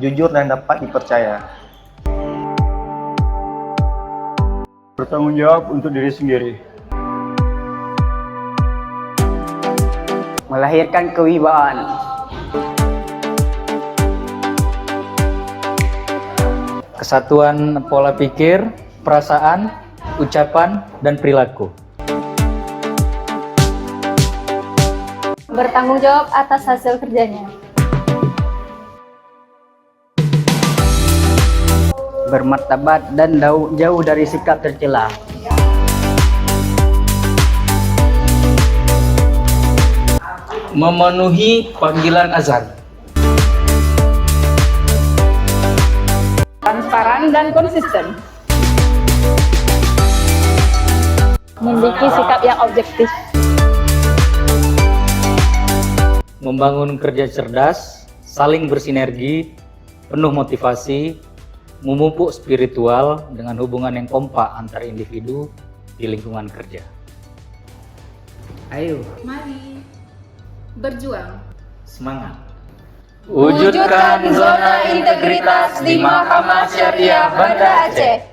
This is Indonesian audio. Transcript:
jujur dan dapat dipercaya. Bertanggung jawab untuk diri sendiri. Melahirkan kewibawaan. Kesatuan pola pikir, perasaan, ucapan, dan perilaku. Bertanggung jawab atas hasil kerjanya. Bermartabat dan jauh dari sikap tercela. Memenuhi panggilan azan. Transparan dan konsisten. Memiliki sikap yang objektif. Membangun kerja cerdas, saling bersinergi, penuh motivasi, memupuk spiritual dengan hubungan yang kompak antar individu di lingkungan kerja. Ayo, Mari berjuang. Semangat! Wujudkan zona integritas di Mahkamah Syariah Banda Aceh.